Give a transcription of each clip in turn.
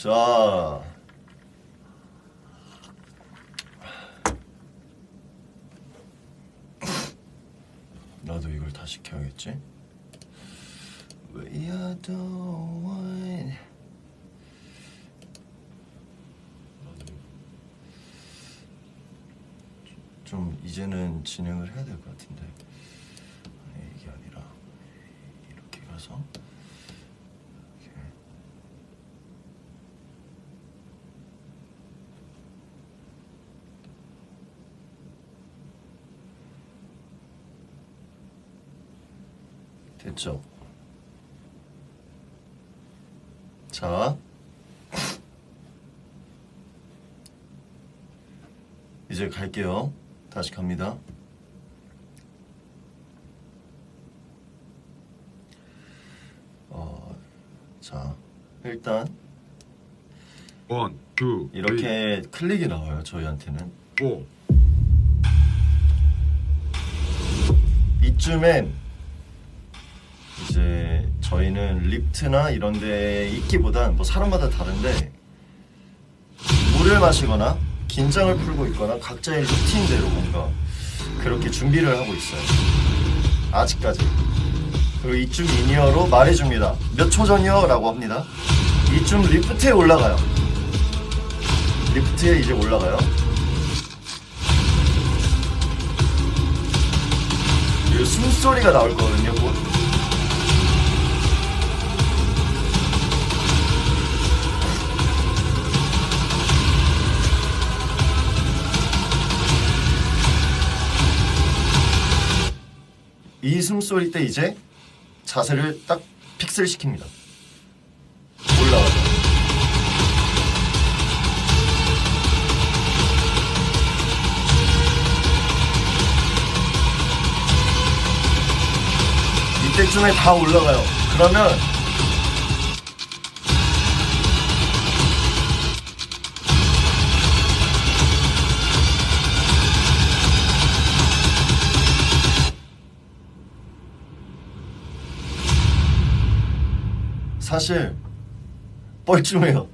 자, 나도 이걸 다 시켜야겠지? We are the one. 좀 이제는 진행을 해야 될 것 같은데. 아니, 이게 아니라 이렇게 가서 이렇게. 됐죠? 자, 이제 갈게요. 다시 갑니다. 자, 일단 1, 2, 이렇게 클릭이 나와요. 저희한테는 4. 이쯤엔 이제 저희는 리프트나 이런 데 있기보단 뭐 사람마다 다른데 물을 마시거나 긴장을 풀고 있거나 각자의 루틴대로 뭔가 그렇게 준비를 하고 있어요. 아직까지. 그리고 이쯤 인이어로 말해줍니다. 몇 초 전이요? 라고 합니다. 이쯤 리프트에 올라가요. 리프트에 이제 올라가요. 이 숨소리가 나올 거거든요. 곧. 이 숨소리 때 이제 자세를 딱 픽스를 시킵니다. 올라가죠. 이때쯤에 다 올라가요. 그러면 사실 뻘쭘해요.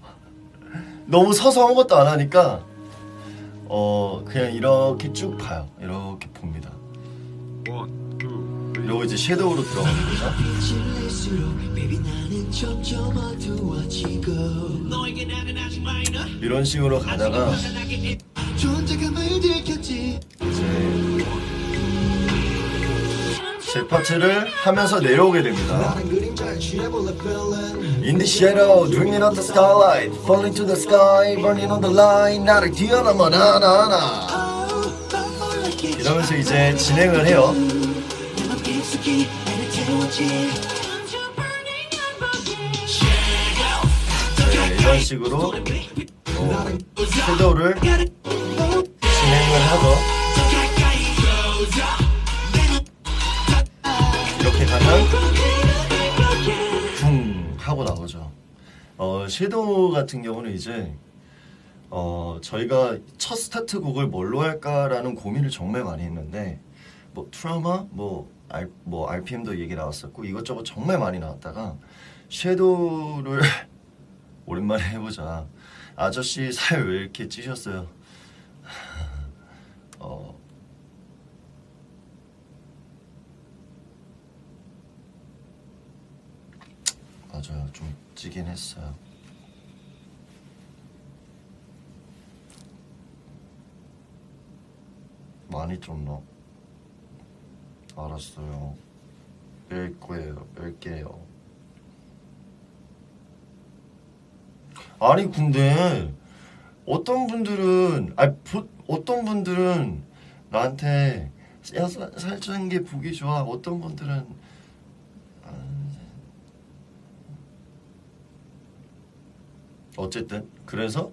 너무 서서 아무것도 안 하니까 그냥 이렇게 쭉 봐요. 이렇게 봅니다. 1, 2, 3. 그리고 이제 섀도우로 들어가는 거죠. 이런 식으로 가다가 이제 제 파트를 하면서 내려오게 됩니다. In the shadow, dreaming of the starlight, falling to the sky, burning on the line, 나를 뛰어넘어 나나나. 이러면서 이제 진행을 해요. 네, 이런 식으로 섀도우를 진행을 하죠. 이렇게 가면 쿵 하고 나오죠. 섀도우 같은 경우는 이제 저희가 첫 스타트 곡을 뭘로 할까라는 고민을 정말 많이 했는데 뭐 트라우마, 뭐 RPM도 얘기 나왔었고 이것저것 정말 많이 나왔다가 섀도우를 오랜만에 해보자. 아저씨 살 왜 이렇게 찌셨어요? 맞아요. 좀 찌긴 했어요. 많이 쪘나? 알았어요. 뺄 거예요. 뺄게요. 아니 근데 어떤 분들은 어떤 분들은 나한테 야, 살찌는 게 보기 좋아. 어떤 분들은 어쨌든 그래서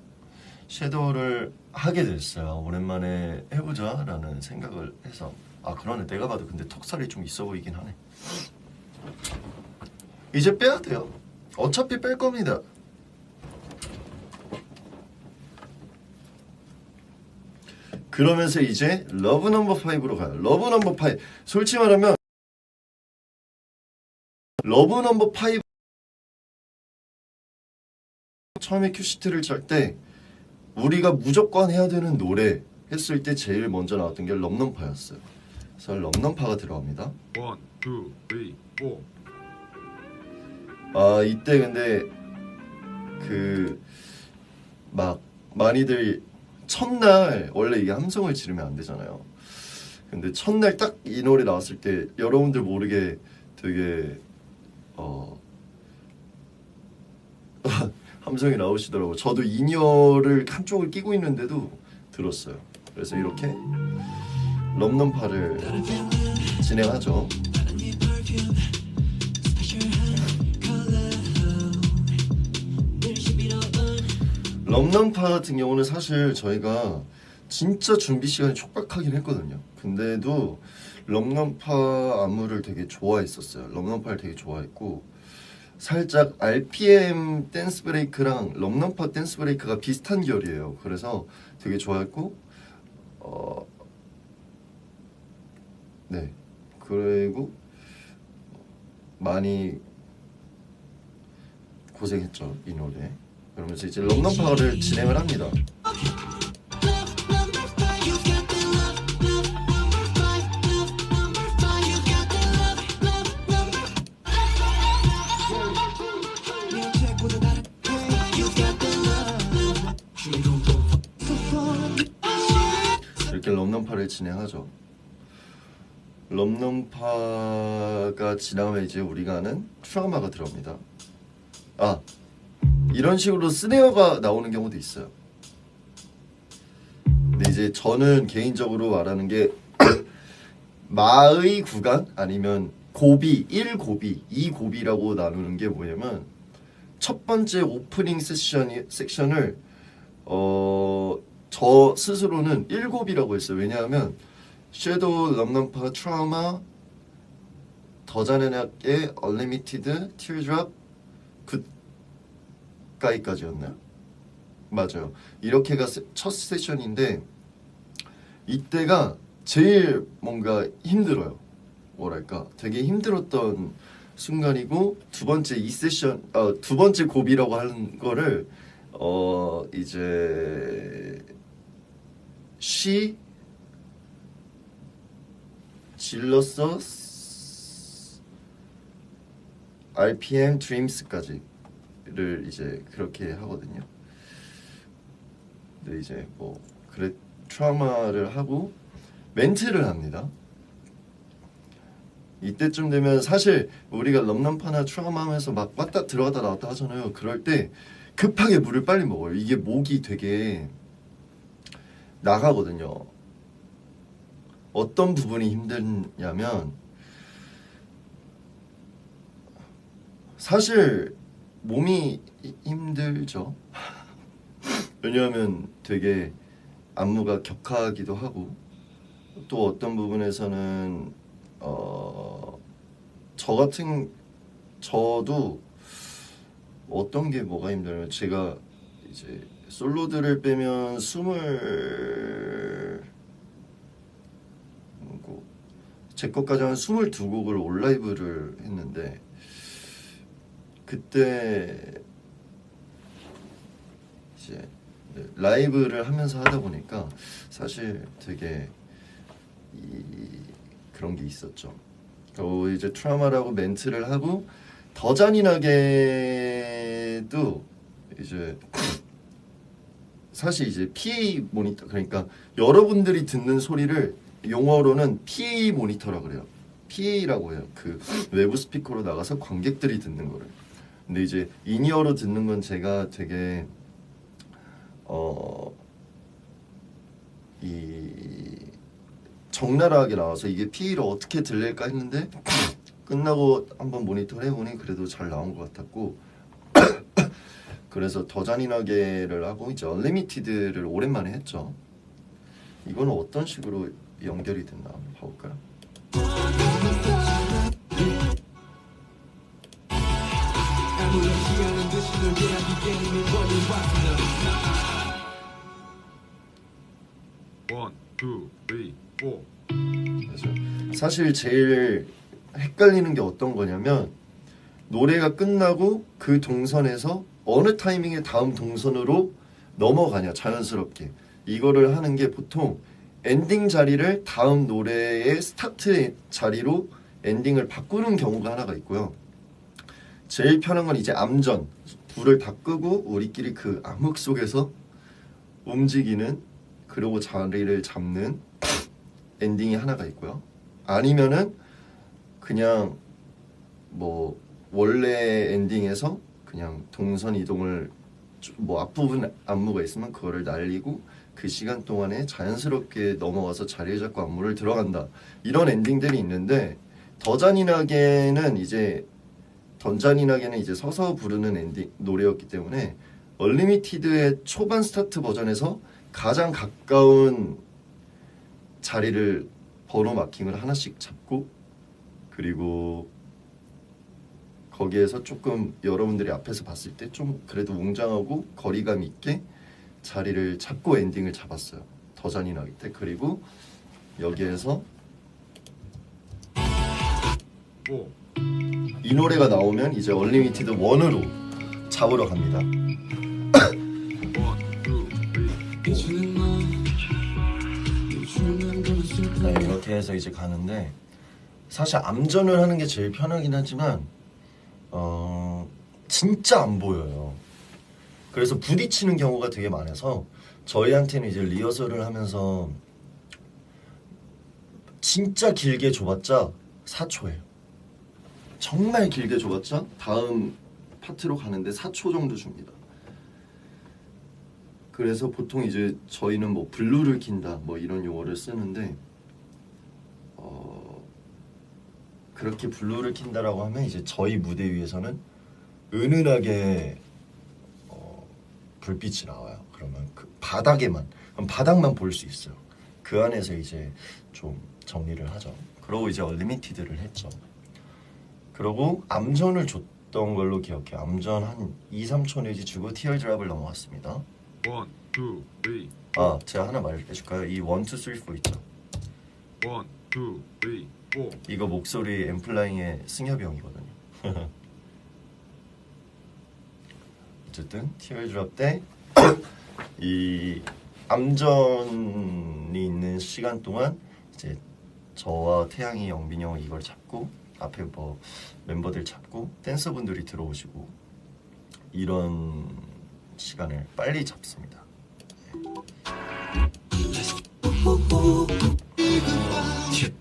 섀도우를 하게 됐어요. 오랜만에 해보자 라는 생각을 해서. 아 그러네. 내가 봐도 근데 턱살이 좀 있어 보이긴 하네. 이제 빼야 돼요. 어차피 뺄 겁니다. 그러면서 이제 러브 넘버 5로 가요. 러브 넘버 5. 솔직히 말하면 러브 넘버 5 처음에 큐시트를 짤 때 우리가 무조건 해야 되는 노래 했을 때 제일 먼저 나왔던 게 럼넘파였어요. 그래서 럼넘파가 들어갑니다. 1, 2, 3, 4. 아 이때 근데 그 막 많이들 첫날 원래 이게 함성을 지르면 안 되잖아요. 근데 첫날 딱 이 노래 나왔을 때 여러분들 모르게 되게 함성이 나오시더라고. 저도 인이어를 한쪽을 끼고 있는데도 들었어요. 그래서 이렇게 럼넘파를 진행하죠. 럼넘파 같은 경우는 사실 저희가 진짜 준비 시간이 촉박하긴 했거든요. 근데도 럼넘파 안무를 되게 좋아했었어요. 럼넘파를 되게 좋아했고 살짝 RPM 댄스 브레이크랑 럼넘파 댄스 브레이크가 비슷한 결이에요. 그래서 되게 좋아했고 네 그리고 많이 고생했죠 이 노래. 그러면서 이제 럼넘파를 진행을 합니다. 이렇게 럼넘파를 진행하죠. 럼넘파가 지나면 이제 우리가 아는 트라우마가 들어옵니다. 아 이런 식으로 스네어가 나오는 경우도 있어요. 근데 이제 저는 개인적으로 말하는 게 마의 구간 아니면 고비, 1고비, 2고비라고 나누는 게 뭐냐면 첫 번째 오프닝 섹션을 저 스스로는 1고비라고 했어요. 왜냐하면 섀도우, 럼넘파, 트라우마, 더 잔인하게, 얼리미티드, 티어드롭, 굿가이까지였나요? 맞아요. 이렇게가 첫 세션인데 이때가 제일 뭔가 힘들어요. 뭐랄까 되게 힘들었던 순간이고 두 번째 이 세션 두 번째 고비라고 하는 거를 이제 질렀어 RPM 드림스까지를 이제 그렇게 하거든요. 근데 이제 뭐 그래 트라우마를 하고 멘트를 합니다. 이때쯤 되면 사실 우리가 럼넘파나 트라우마 하면서 막 왔다 들어갔다 나왔다 하잖아요. 그럴 때 급하게 물을 빨리 먹어요. 이게 목이 되게 나가거든요. 어떤 부분이 힘드냐면 사실 몸이 힘들죠. 왜냐하면 되게 안무가 격하기도 하고 또 어떤 부분에서는 저도 어떤 게 뭐가 힘들면 제가 이제 솔로들을 빼면 제 것까지 한 22곡을 온라이브를 했는데 그때 이제 라이브를 하면서 하다 보니까 사실 되게 그런 게 있었죠. 이제 트라우마라고 멘트를 하고 더 잔인하게도 이제 사실 이제 PA 모니터 그러니까 여러분들이 듣는 소리를 용어로는 PA 모니터라 그래요. PA라고 해요. 그 외부 스피커로 나가서 관객들이 듣는 거를. 근데 이제 인이어로 듣는 건 제가 되게 적나라하게 나와서 이게 PA를 어떻게 들릴까 했는데 끝나고 한번 모니터를 해보니 그래도 잘 나온 것 같았고 그래서 더 잔인하게를 하고 이제 얼리미티드를 오랜만에 했죠. 이거는 어떤 식으로 연결이 됐나 한번 봐볼까요? One, two, three, four. 사실 제일 헷갈리는 게 어떤 거냐면 노래가 끝나고 그 동선에서 어느 타이밍에 다음 동선으로 넘어가냐 자연스럽게 이거를 하는 게 보통 엔딩 자리를 다음 노래의 스타트 자리로 엔딩을 바꾸는 경우가 하나가 있고요. 제일 편한 건 이제 암전 불을 다 끄고 우리끼리 그 암흑 속에서 움직이는 그리고 자리를 잡는 엔딩이 하나가 있고요. 아니면은 그냥 뭐 원래 엔딩에서 그냥 동선 이동을 뭐 앞부분 안무가 있으면 그거를 날리고 그 시간 동안에 자연스럽게 넘어가서 자리를 잡고 안무를 들어간다. 이런 엔딩들이 있는데 더 잔인하게는 이제 서서 부르는 엔딩 노래였기 때문에 얼리미티드의 초반 스타트 버전에서 가장 가까운 자리를 번호 마킹을 하나씩 잡고 그리고 거기에서 조금 여러분들이 앞에서 봤을 때 좀 그래도 웅장하고 거리감 있게 자리를 잡고 엔딩을 잡았어요. 더 잔인하기 때. 그리고 여기에서 5, 이 노래가 나오면 이제 얼리미티드 1으로 잡으러 갑니다. 1, 2, 3, 4. 네, 이렇게 해서 이제 가는데 사실 암전을 하는 게 제일 편하긴 하지만 진짜 안 보여요. 그래서 부딪히는 경우가 되게 많아서 저희한테는 이제 리허설을 하면서 진짜 길게 줘봤자 4초예요. 정말 길게 줘봤자 다음 파트로 가는데 4초 정도 줍니다. 그래서 보통 이제 저희는 뭐 블루를 킨다 뭐 이런 용어를 쓰는데 그렇게 블루를 킨다라고 하면 이제 저희 무대 위에서는 은은하게 불빛이 나와요. 그러면 그 바닥만 볼 수 있어요. 그 안에서 이제 좀 정리를 하죠. 그러고 이제 얼리미티드를 했죠. 그러고 암전을 줬던 걸로 기억해요. 암전 한 2, 3초 내지 주고 티어드랍을 넘어갔습니다. 1, 2, 3. 아, 제가 하나 말해줄까요? 이 1, 2, 3, 4 있죠? 1, 2, 3, 4. 이거 목소리 앰플라잉의 승엽이 형이거든요. 어쨌든 티어드랍 때 이 암전이 있는 시간 동안 이제 저와 태양이, 영빈이 형 이걸 잡고 앞에 뭐 멤버들 잡고 댄서분들이 들어오시고 이런 시간을 빨리 잡습니다.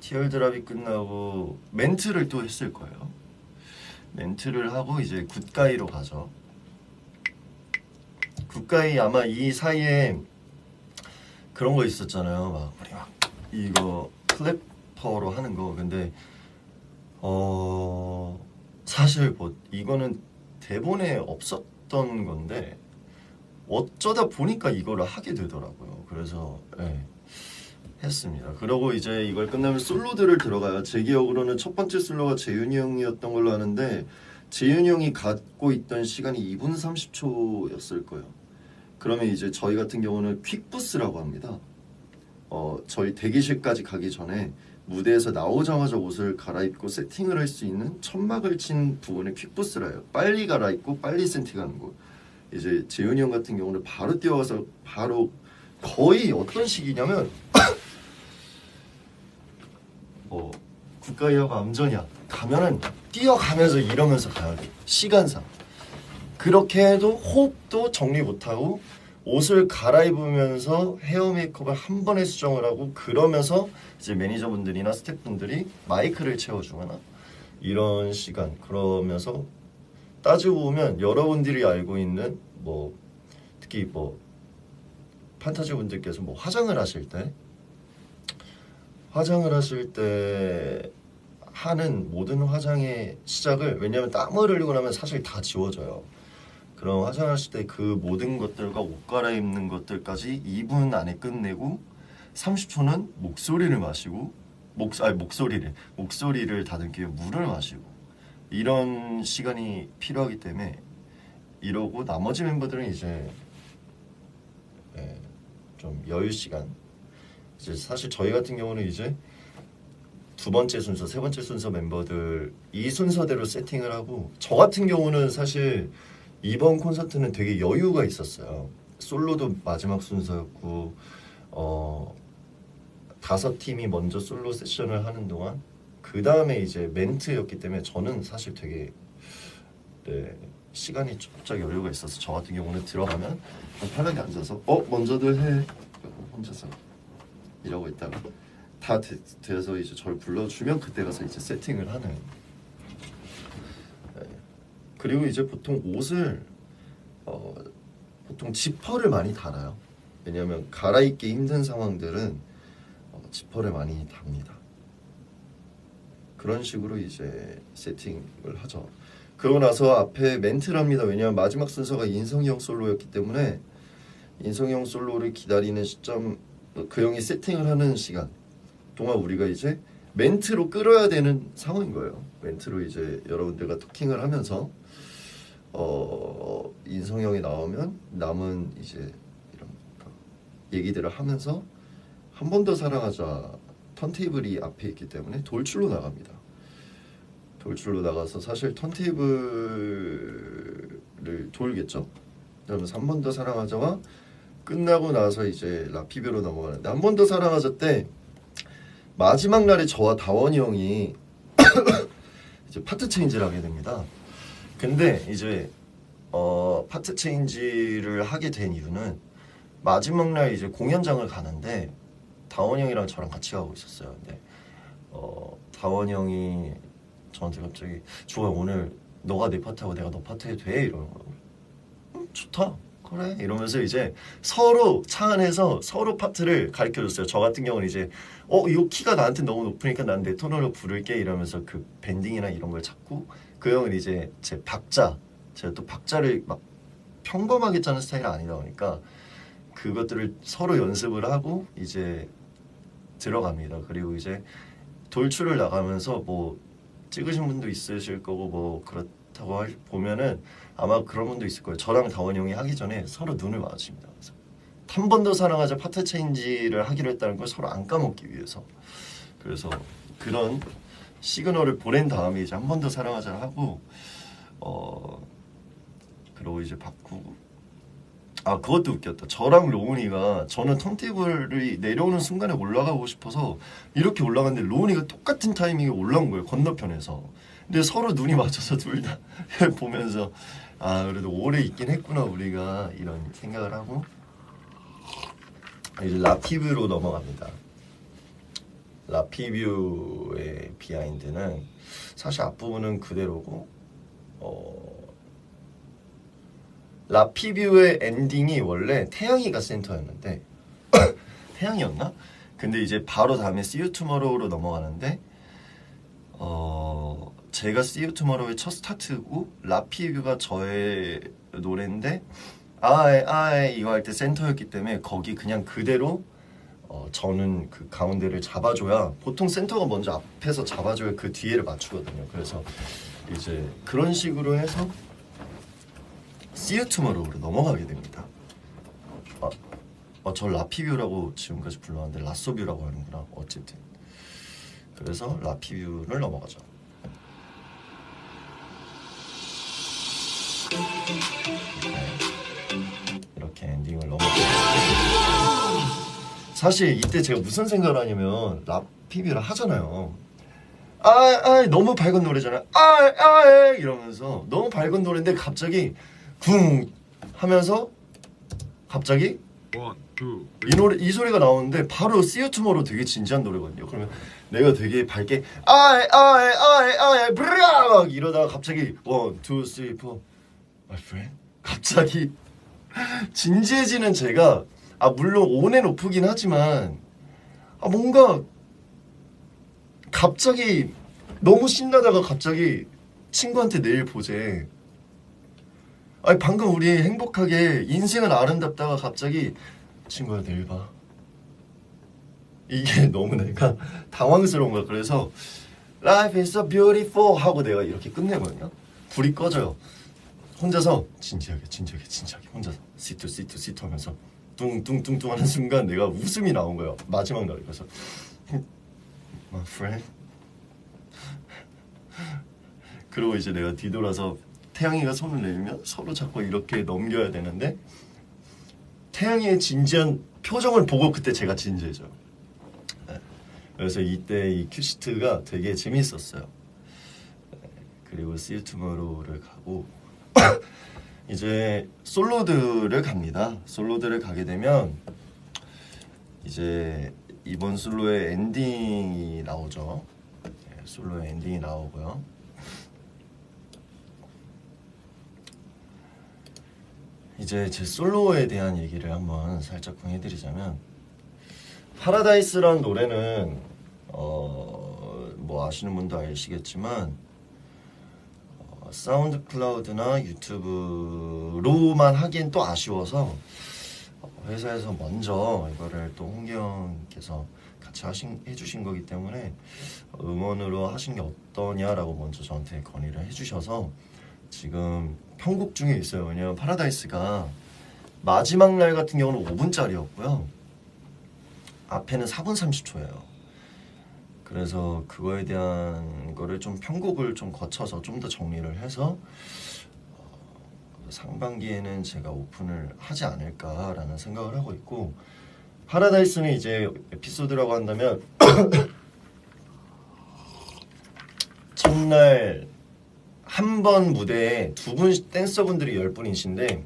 티얼드랍이 끝나고 멘트를 또 했을 거예요. 멘트를 하고 이제 굿가이로 가죠. 굿가이 아마 이 사이에 그런 거 있었잖아요. 막 우리 막 이거 클래퍼로 하는 거. 근데 사실 뭐 이거는 대본에 없었던 건데 어쩌다 보니까 이거를 하게 되더라고요. 그래서 했습니다. 그러고 이제 이걸 끝나면 솔로들을 들어가요. 제 기억으로는 첫 번째 솔로가 재윤이 형이었던 걸로 아는데 재윤이 형이 갖고 있던 시간이 2분 30초였을 거예요. 그러면 이제 저희 같은 경우는 퀵부스라고 합니다. 저희 대기실까지 가기 전에 무대에서 나오자마자 옷을 갈아입고 세팅을 할 수 있는 천막을 친 부분에 퀵부스라 해요. 빨리 갈아입고 빨리 세팅하는 곳. 이제 재윤이 형 같은 경우는 바로 뛰어가서 바로 거의 어떤 식이냐면 국가이하고 암전이야 가면은 뛰어가면서 이러면서 가야 돼. 시간상 그렇게 해도 호흡도 정리 못하고 옷을 갈아입으면서 헤어 메이크업을 한 번에 수정을 하고 그러면서 이제 매니저분들이나 스태프분들이 마이크를 채워주거나 이런 시간. 그러면서 따지고 보면 여러분들이 알고 있는 뭐 특히 뭐 판타지 분들께서 뭐 화장을 하실 때 하는 모든 화장의 시작을, 왜냐하면 땀을 흘리고 나면 사실 다 지워져요. 그럼 화장하실 때 그 모든 것들과 옷 갈아입는 것들까지 2분 안에 끝내고 30초는 목소리를 마시고 목소리를 다듬기 위해 물을 마시고 이런 시간이 필요하기 때문에 이러고 나머지 멤버들은 이제 좀 여유 시간. 이제 사실 저희 같은 경우는 이제 두 번째 순서, 세 번째 순서 멤버들 이 순서대로 세팅을 하고, 저 같은 경우는 사실 이번 콘서트는 되게 여유가 있었어요. 솔로도 마지막 순서였고 5팀이 먼저 솔로 세션을 하는 동안 그 다음에 이제 멘트였기 때문에 저는 사실 되게 시간이 쫙 여유가 있어서 저 같은 경우는 들어가면 편하게 앉아서 먼저들 해 혼자서 이러고 있다가 다 돼서 이제 저를 불러주면 그때 가서 이제 세팅을 하는. 그리고 이제 보통 옷을 보통 지퍼를 많이 달아요. 왜냐하면 갈아입기 힘든 상황들은 지퍼를 많이 답니다. 그런 식으로 이제 세팅을 하죠. 그러고 나서 앞에 멘트를 합니다. 왜냐하면 마지막 순서가 인성이 형 솔로였기 때문에 인성이 형 솔로를 기다리는 시점, 그 형이 세팅을 하는 시간 동안 우리가 이제 멘트로 끌어야 되는 상황인 거예요. 멘트로 이제 여러분들과 토킹을 하면서 인성이 형이 나오면 남은 이제 이런 얘기들을 하면서 한 번 더 사랑하자 턴테이블이 앞에 있기 때문에 돌출로 나갑니다. 돌출로 나가서 사실 턴테이블을 돌겠죠. 그러면서 한 번 더 사랑하자와 끝나고 나서 이제 라피뷰로 넘어가는데 한 번 더 사랑하자 때 마지막 날에 저와 다원이 형이 이제 파트 체인지를 하게 됩니다. 근데 이제 파트 체인지를 하게 된 이유는 마지막 날 이제 공연장을 가는데 다원이 형이랑 저랑 같이 가고 있었어요. 근데 다원이 형이 저한테 갑자기 주호야 오늘 너가 내 파트하고 내가 너 파트 해도 돼? 이러는 거예요. 좋다 그래 이러면서 이제 서로 차 안에서 서로 파트를 가르쳐줬어요. 저 같은 경우는 이제 이 키가 나한테 너무 높으니까 난 내 톤으로 부를게 이러면서 그 밴딩이나 이런 걸 찾고 그 형은 이제 제 박자 제가 또 박자를 막 평범하게 짜는 스타일이 아니다 보니까 그것들을 서로 연습을 하고 이제 들어갑니다. 그리고 이제 돌출을 나가면서 뭐 찍으신 분도 있으실 거고 뭐 그렇다고 보면은 아마 그런 분도 있을 거예요. 저랑 다원 형이 하기 전에 서로 눈을 마주칩니다. 한 번 더 사랑하자 파트 체인지를 하기로 했다는 걸 서로 안 까먹기 위해서. 그래서 그런 시그널을 보낸 다음에 이제 한 번 더 사랑하자를 하고 그러고 이제 바꾸고 그것도 웃겼다. 저랑 로운이가 저는 턴테이블이 내려오는 순간에 올라가고 싶어서 이렇게 올라갔는데 로운이가 똑같은 타이밍에 올라온 거예요. 건너편에서. 근데 서로 눈이 맞춰서 둘 다 보면서 그래도 오래 있긴 했구나 우리가 이런 생각을 하고 이제 라피뷰로 넘어갑니다. 라피뷰의 비하인드는 사실 앞부분은 그대로고 라피뷰의 엔딩이 원래 태양이가 센터였는데 태양이었나? 근데 이제 바로 다음에 See You Tomorrow로 넘어가는데 제가 See You Tomorrow의 첫 스타트고 라피뷰가 저의 노래인데 아에 이거 할 때 센터였기 때문에 거기 그냥 그대로 저는 그 가운데를 잡아줘야 보통 센터가 먼저 앞에서 잡아줘야 그 뒤에를 맞추거든요. 그래서 이제 그런 식으로 해서 See You Tomorrow로 넘어가게 됩니다. 저 라피뷰라고 지금까지 불렀는데 라소뷰라고 하는구나. 어쨌든 그래서 라피뷰를 넘어가죠. 이렇게 엔딩을 넘어가죠. 사실 이때 제가 무슨 생각을 하냐면 라피뷰를 하잖아요. 너무 밝은 노래잖아요. 이러면서 너무 밝은 노래인데 갑자기 쿵 하면서 갑자기 이 소리가 나오는데 바로 See You Tomorrow 되게 진지한 노래거든요. 그러면 내가 되게 밝게 브락 이러다가 갑자기 1, 2, 3, 4 My friend 갑자기 진지해지는 제가 물론 온앤오프긴 하지만 뭔가 갑자기 너무 신나다가 갑자기 친구한테 내일 보재. 방금 우리 행복하게 인생은 아름답다가 갑자기 친구야 내일 봐. 이게 너무 내가 당황스러운 거야. 그래서 Life is so beautiful 하고 내가 이렇게 끝내거든요. 불이 꺼져요. 혼자서 진지하게 혼자서 시트 하면서 뚱뚱뚱뚱 하는 순간 내가 웃음이 나온 거예요. 마지막 날에. 그래서 My friend 그리고 이제 내가 뒤돌아서 태양이가 손을 내밀면 서로 자꾸 이렇게 넘겨야 되는데 태양이의 진지한 표정을 보고 그때 제가 진지해져요. 네. 그래서 이때 이 큐시트가 되게 재미있었어요. 네. 그리고 See You Tomorrow를 가고 이제 솔로들을 갑니다. 솔로들을 가게 되면 이제 이번 솔로의 엔딩이 나오죠. 네, 솔로의 엔딩이 나오고요. 이제 제 솔로에 대한 얘기를 한번 살짝 해드리자면 파라다이스라는 노래는 뭐 아시는 분도 아시겠지만 사운드 클라우드나 유튜브로만 하기엔 또 아쉬워서 회사에서 먼저 이거를 또 홍기영께서 같이 해주신 거기 때문에 음원으로 하신 게 어떠냐라고 먼저 저한테 건의를 해주셔서 지금 편곡 중에 있어요. 왜냐면 파라다이스가 마지막 날 같은 경우는 5분짜리였고요. 앞에는 4분 30초예요. 그래서 그거에 대한 거를 좀 편곡을 좀 거쳐서 좀 더 정리를 해서 상반기에는 제가 오픈을 하지 않을까라는 생각을 하고 있고 파라다이스는 이제 에피소드라고 한다면 첫날 한 번 무대에 두 분 댄서분들이 10분이신데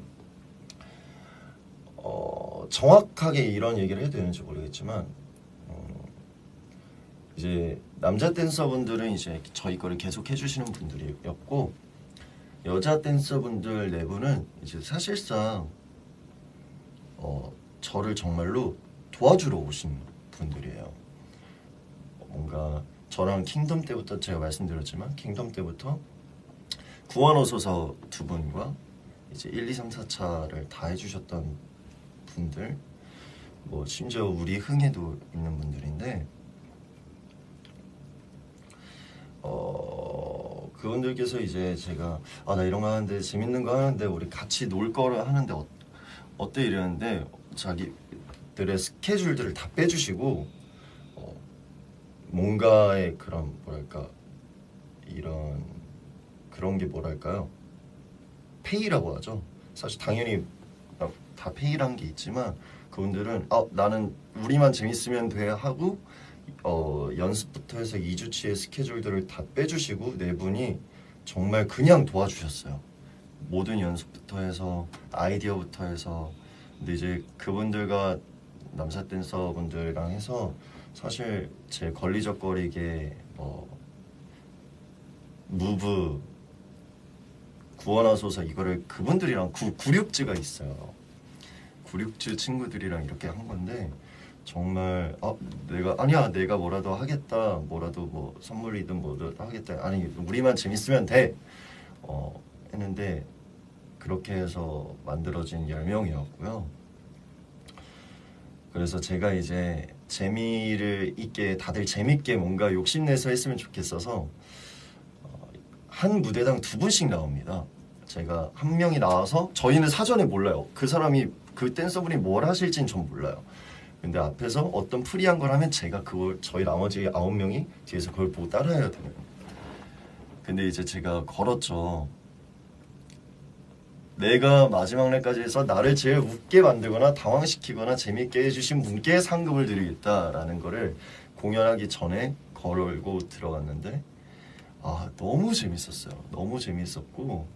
정확하게 이런 얘기를 해도 되는지 모르겠지만 이제 남자 댄서분들은 이제 저희 거를 계속 해주시는 분들이었고 여자 댄서분들 4분은 이제 사실상 저를 정말로 도와주러 오신 분들이에요. 뭔가 저랑 킹덤 때부터 제가 말씀드렸지만 킹덤 때부터 구원호소서 2분과 이제 1, 2, 3, 4차를 다 해주셨던 분들 뭐 심지어 우리 흥에도 있는 분들인데 그분들께서 이제 제가 나 이런 거 하는데 재밌는 거 하는데 우리 같이 놀 거를 하는데 어때 이랬는데 자기들의 스케줄들을 다 빼주시고 뭔가의 그런 뭐랄까 이런 그런 게 뭐랄까요 페이라고 하죠. 사실 당연히 다 페이란 게 있지만 그분들은 나는 우리만 재밌으면 돼 하고 연습부터 해서 2주치의 스케줄들을 다 빼주시고 4분이 정말 그냥 도와주셨어요. 모든 연습부터 해서 아이디어부터 해서 근데 이제 그분들과 남자 댄서분들이랑 해서 사실 제 걸리적거리게 무브 구원하소서 이거를 그분들이랑 96즈가 있어요. 96즈 친구들이랑 이렇게 한 건데 정말 내가 뭐라도 하겠다 뭐라도 뭐 선물이든 뭐라도 하겠다 아니 우리만 재밌으면 돼 했는데 그렇게 해서 만들어진 10명이었고요. 그래서 제가 이제 재미를 있게 다들 재밌게 뭔가 욕심내서 했으면 좋겠어서 한 무대당 2분씩 나옵니다. 제가 한 명이 나와서 저희는 사전에 몰라요. 그 사람이 그 댄서분이 뭘 하실지는 전 몰라요. 근데 앞에서 어떤 프리한 걸 하면 제가 그걸 저희 나머지 9명이 뒤에서 그걸 보고 따라해야 되는. 근데 이제 제가 걸었죠. 내가 마지막 날까지 해서 나를 제일 웃게 만들거나 당황시키거나 재밌게 해주신 분께 상금을 드리겠다라는 거를 공연하기 전에 걸고 들어갔는데 너무 재밌었어요. 너무 재밌었고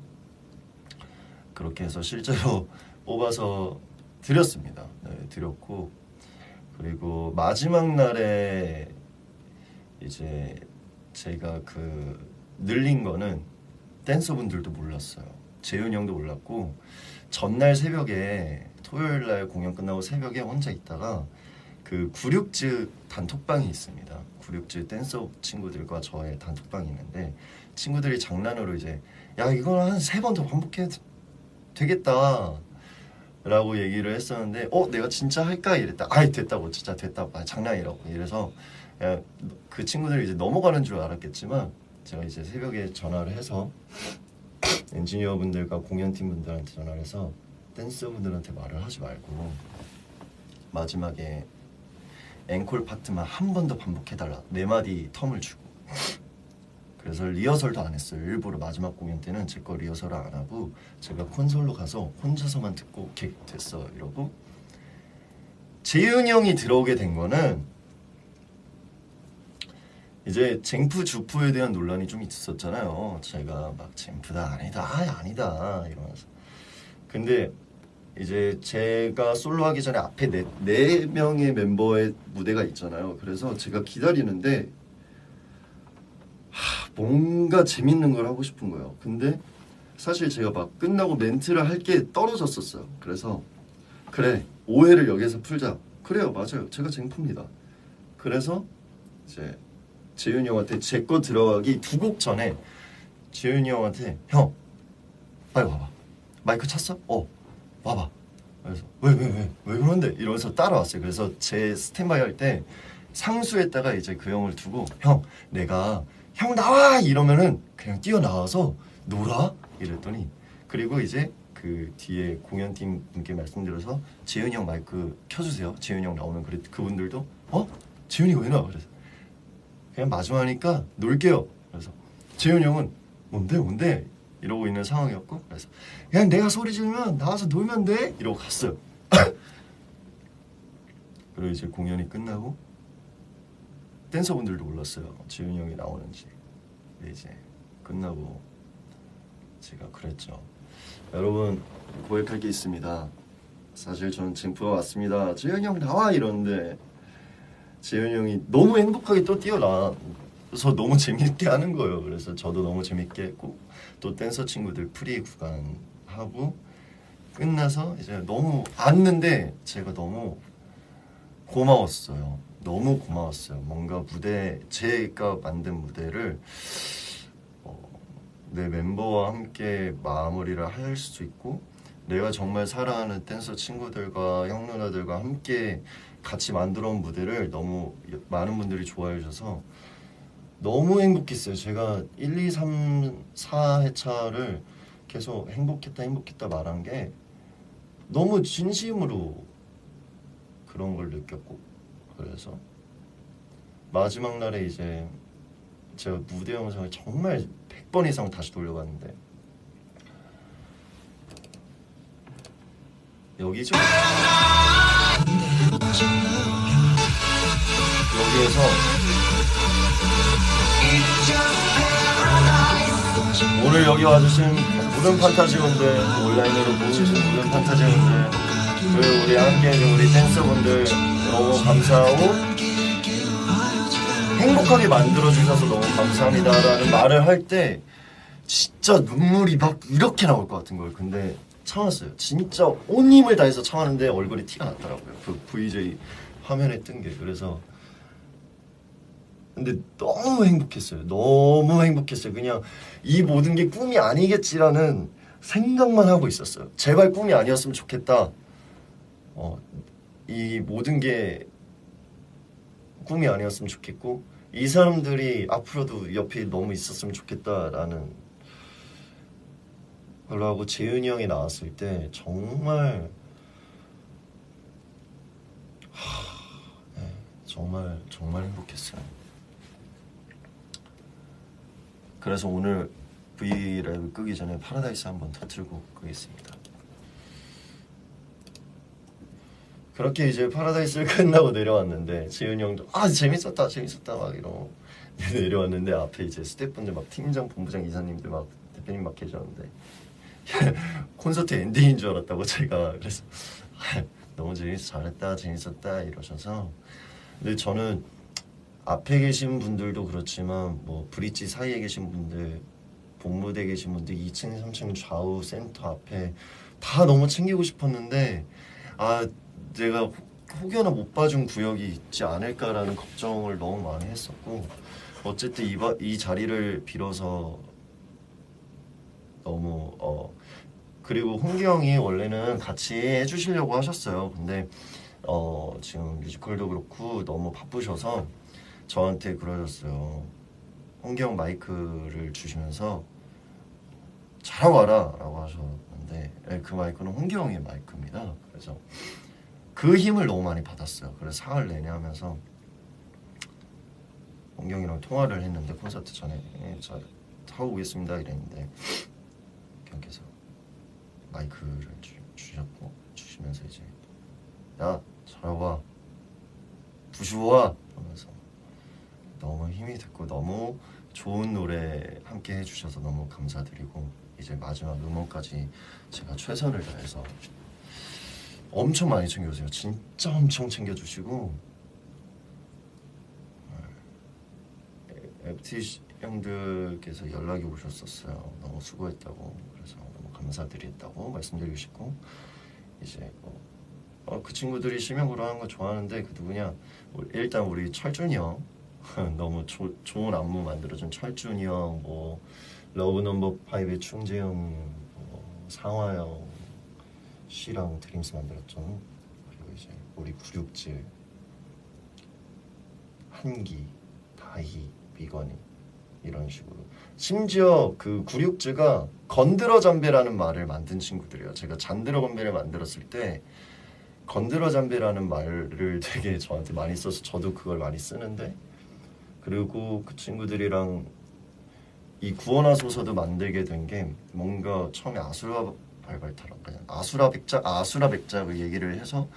그렇게 해서 실제로 뽑아서 드렸습니다. 네, 드렸고 그리고 마지막 날에 이제 제가 늘린 거는 댄서분들도 몰랐어요. 재윤이 형도 몰랐고 전날 새벽에 토요일 날 공연 끝나고 새벽에 혼자 있다가 96즈 단톡방이 있습니다. 96즈 댄서 친구들과 저의 단톡방이 있는데 친구들이 장난으로 이제 야 이거는 한 3번 더 반복해도 되겠다 라고 얘기를 했었는데 내가 진짜 할까 이랬다. 됐다고 진짜 됐다. 장난이라고 이래서 그 친구들이 이제 넘어가는 줄 알았겠지만 제가 이제 새벽에 전화를 해서 엔지니어분들과 공연팀분들한테 전화를 해서 댄서분들한테 말을 하지 말고 마지막에 앵콜 파트만 한 번 더 반복해달라 4마디 텀을 주고 그래서 리허설도 안 했어요. 일부러 마지막 공연 때는 제 거 리허설을 안 하고 제가 콘솔로 가서 혼자서만 듣고 오케이 됐어 이러고, 재윤이 형이 들어오게 된 거는 이제 쟁프 주프에 대한 논란이 좀 있었잖아요. 제가 막 쟁프다 아니다 아니다 이러면서. 근데 이제 제가 솔로 하기 전에 앞에 네 명의 멤버의 무대가 있잖아요. 그래서 제가 기다리는데 뭔가 재밌는 걸 하고 싶은 거예요. 근데 사실 제가 막 끝나고 멘트를 할 게 떨어졌었어요. 그래서 그래, 오해를 여기서 풀자. 그래요, 맞아요, 제가 쟁프입니다. 그래서 이제 재윤이 형한테 제 거 들어가기 2곡 전에 재윤이 형한테 형 빨리 와봐, 마이크 찼어? 와봐. 그래서 왜 그런데 이러면서 따라왔어요. 그래서 제 스탠바이 할 때 상수에다가 이제 그 형을 두고 형 내가 형 나와 이러면은 그냥 뛰어나와서 놀아 이랬더니, 그리고 이제 그 뒤에 공연팀 분께 말씀드려서 재윤이 형 마이크 켜주세요, 재윤이 형 나오면. 그래 그분들도 재윤이가 왜 나와? 그래서 그냥 마지막이니까 놀게요. 그래서 재윤이 형은 뭔데 이러고 있는 상황이었고, 그래서 그냥 내가 소리 지르면 나와서 놀면 돼 이러고 갔어요. 그리고 이제 공연이 끝나고 댄서분들도 몰랐어요, 재윤이 형이 나오는지. 근데 이제 끝나고 제가 그랬죠. 여러분, 고백할 게 있습니다. 사실 저는 쟁프가 왔습니다, 재윤이 형 나와 이러는데 재윤이 형이 너무 행복하게 또 뛰어나와서 너무 재밌게 하는 거예요. 그래서 저도 너무 재밌게 했고, 또 댄서 친구들 프리 구간 하고 끝나서 이제 너무 왔는데 제가 너무 고마웠어요. 너무 고마웠어요. 뭔가 무대, 제가 만든 무대를 내 멤버와 함께 마무리를 할 수 있고, 내가 정말 사랑하는 댄서 친구들과 형 누나들과 함께 같이 만들어 온 무대를 너무 많은 분들이 좋아해 주셔서 너무 행복했어요. 제가 1, 2, 3, 4회차를 계속 행복했다 말한 게 너무 진심으로 그런 걸 느꼈고, 그래서 마지막 날에 이제 제가 무대 영상을 정말 100번 이상 다시 돌려봤는데 여기죠? 여기에서 오늘 여기 와주신 모든 판타지원들, 온라인으로 보시는 모든 판타지원들, 그리고 우리 함께해준 우리 댄서분들 너무 감사하고 행복하게 만들어주셔서 너무 감사합니다라는 말을 할 때 진짜 눈물이 막 이렇게 나올 것 같은 거예요. 근데 참았어요. 진짜 온 힘을 다해서 참았는데 얼굴에 티가 났더라고요. 그 VJ 화면에 뜬 게. 그래서 근데 너무 행복했어요. 너무 행복했어요. 그냥 이 모든 게 꿈이 아니겠지라는 생각만 하고 있었어요. 제발 꿈이 아니었으면 좋겠다. 이 모든 게 꿈이 아니었으면 좋겠고, 이 사람들이 앞으로도 옆에 너무 있었으면 좋겠다라는 걸로 하고, 재윤이 형이 나왔을 때 정말 정말 행복했어요. 그래서 오늘 브이라이브 끄기 전에 파라다이스 한번 터뜨리고 끄겠습니다. 그렇게 이제 파라다이스를 끝나고 내려왔는데 재윤이 형도 재밌었다 막 이러고 내려왔는데 앞에 이제 스태프분들 막 팀장, 본부장, 이사님들 막 대표님 막 계셨는데 콘서트 엔딩인 줄 알았다고 제가. 그래서 너무 잘했다 재밌었다 이러셔서. 근데 저는 앞에 계신 분들도 그렇지만 뭐 브릿지 사이에 계신 분들, 본무대에 계신 분들, 2층 3층 좌우 센터 앞에 다 너무 챙기고 싶었는데 내가 혹여나 못 봐준 구역이 있지 않을까라는 걱정을 너무 많이 했었고, 어쨌든 이 자리를 빌어서 너무 그리고 홍기 형이 원래는 같이 해주시려고 하셨어요. 근데 지금 뮤지컬도 그렇고 너무 바쁘셔서 저한테 그러셨어요. 홍기 형 마이크를 주시면서 잘하고 와라 라고 하셨는데, 그 마이크는 홍기 형의 마이크입니다. 그래서 그 힘을 너무 많이 받았어요. 그래서 상을 내내 하면서 원경이랑 통화를 했는데 콘서트 전에 자 타고 오겠습니다 이랬는데 경께서 마이크를 주시면서 이제 야 잘와봐 부시고와 하면서 너무 힘이 됐고 너무 좋은 노래 함께 해주셔서 너무 감사드리고 이제 마지막 음원까지 제가 최선을 다해서 엄청 많이 챙겨주세요. 진짜 엄청 챙겨주시고 FT 형들께서 연락이 오셨었어요. 너무 수고했다고 그래서 너무 감사드렸다고 말씀드리고 싶고 이제 그 친구들이 실명으로 하는 거 좋아하는데 그 누구냐 일단 우리 철준이 형 너무 좋은 안무 만들어준 철준이 형 뭐 러브 넘버 5의 충재형 상화형 씨랑 드림스 만들었죠. 그리고 이제 우리 구육질 한기 다희 미건이 이런 식으로 심지어 그 구육즈가 건드러 잠배라는 말을 만든 친구들이에요. 제가 잔드러 건배를 만들었을 때 건드러 잠배라는 말을 되게 저한테 많이 써서 저도 그걸 많이 쓰는데 그리고 그 친구들이랑 이 구원하소서도 만들게 된 게 뭔가 처음에 아수라 발발타라 그냥 아수라 백작 그 얘기를 해서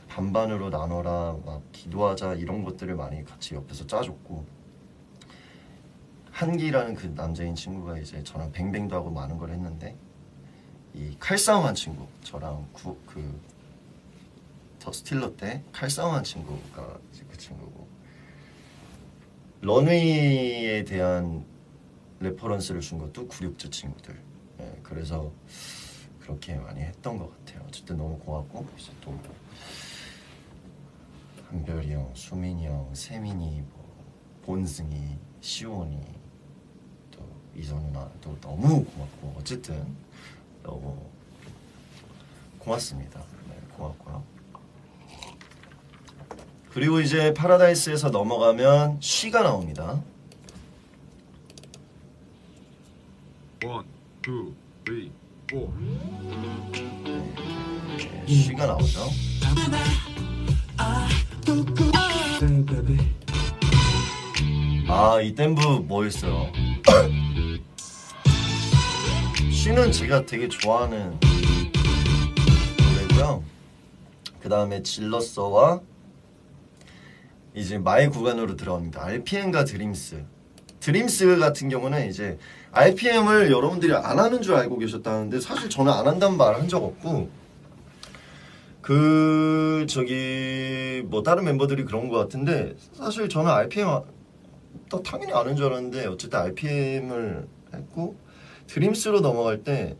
반반으로 나눠라 막 기도하자 이런 것들을 많이 같이 옆에서 짜줬고 한기라는 그 남자인 친구가 이제 저랑 뱅뱅도 하고 많은 걸 했는데 이 칼싸움한 친구 저랑 더 스틸러 때 칼싸움한 친구가 이제 그 친구고 런웨이에 대한 레퍼런스를 준 것도 96즈 친구들. 그래서 그렇게 많이 했던 것 같아요. 어쨌든 너무 고맙고 이제 또 한별이 형, 수민이 형, 세민이, 본승이, 시온이 또 이선 누나도 너무 고맙고 어쨌든 너무 고맙습니다. 네, 고맙고요. 그리고 이제 파라다이스에서 넘어가면 쉬가 나옵니다. 1, 2, 3, 4. 네, 쉬가 나오죠. 이 댐브 뭐였어요? 쉬는 제가 되게 좋아하는 노래고요. 그 다음에 질러서와 이제 마의 구간으로 들어옵니다. RPM과 드림스. 드림스 같은 경우는 이제 RPM을 여러분들이 안 하는 줄 알고 계셨다는데 사실 저는 안 한다는 말 한 적 없고 다른 멤버들이 그런 것 같은데 사실 저는 RPM 당연히 아는 줄 알았는데 어쨌든 RPM을 했고 드림스로 넘어갈 때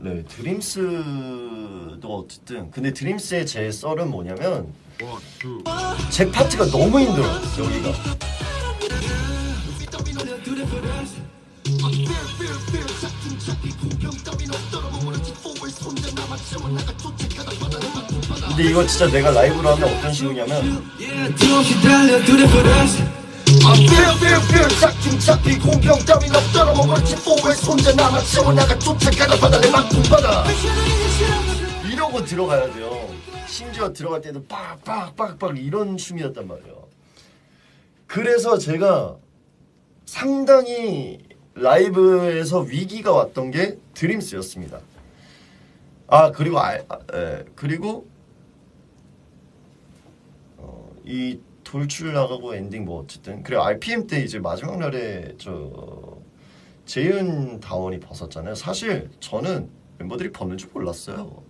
네 드림스도 어쨌든 근데 드림스의 제 썰은 뭐냐면 1, 2. 제 파트가 너무 힘들어 여기가 근데 이거 진짜 내가 라이브로 하면 어떤 식이냐면 공경 따윈 없더라 먹었지 포에서 혼자 남아 채워나가 쫓아가다 바다를 막품받아 이러고 들어가야 돼요. 심지어 들어갈 때도 빡빡빡빡 이런 춤이었단 말이에요. 그래서 제가 상당히 라이브에서 위기가 왔던 게 드림스였습니다. 그리고 이 돌출 나가고 엔딩 뭐 어쨌든 그래 RPM 때 이제 마지막 날에 재윤 다원이 벗었잖아요. 사실 저는 멤버들이 벗는 줄 몰랐어요.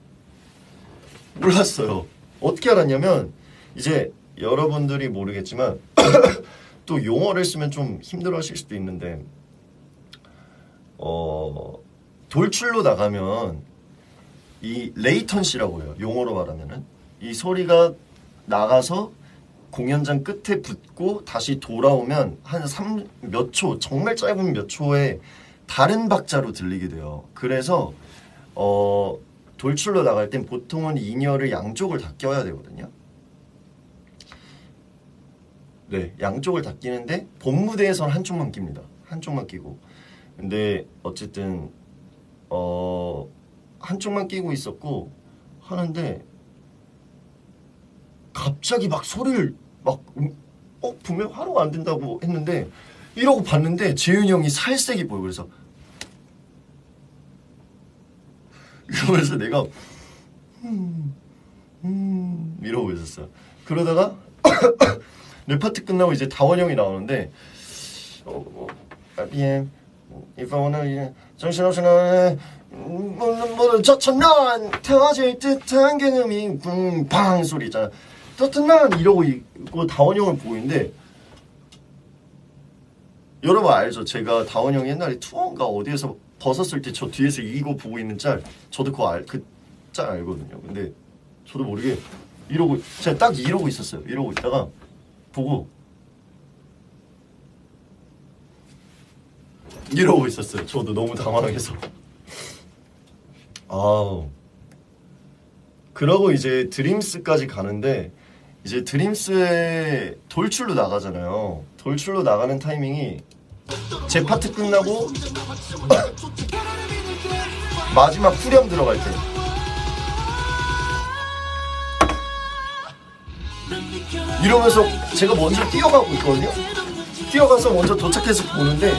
어떻게 알았냐면 이제 여러분들이 모르겠지만 또 용어를 쓰면 좀 힘들어하실 수도 있는데 돌출로 나가면 이 레이턴시라고 해요. 용어로 말하면은 이 소리가 나가서 공연장 끝에 붙고 다시 돌아오면 한 몇 초, 정말 짧은 몇 초에 다른 박자로 들리게 돼요. 그래서 돌출로 나갈 땐 보통은 인이어를 양쪽을 다 껴야 되거든요. 네, 양쪽을 다 끼는데 본 무대에서는 한쪽만 낍니다. 한쪽만 끼고. 근데 어쨌든 한쪽만 끼고 있었고 하는데 갑자기 막 소리를 막 분명 하루가 안 된다고 했는데 이러고 봤는데 재윤이 형이 살색이 보여. 그래서 이러면서 내가 이러고 있었어. 그러다가 내 파트 끝나고 이제 다원 형이 나오는데 RPM If I wanna 정신없이는 저천난 터질 듯한 경음이 팡 소리 있잖아. 저천난 이러고 있고 다원 형을 보고 있는데 여러분 알죠? 제가 다원 형이 옛날에 투어인가 어디에서 벗었을 때 저 뒤에서 이거 보고 있는 짤 저도 그 짤 알거든요. 근데 저도 모르게 이러고 제가 딱 이러고 있었어요. 이러고 있다가 보고 이러고 있었어요. 저도 너무 당황해서. 그러고 이제 드림스까지 가는데 이제 드림스에 돌출로 나가잖아요. 돌출로 나가는 타이밍이 제 파트 끝나고 마지막 후렴 들어갈 때 이러면서 제가 먼저 뛰어가고 있거든요. 뛰어가서 먼저 도착해서 보는데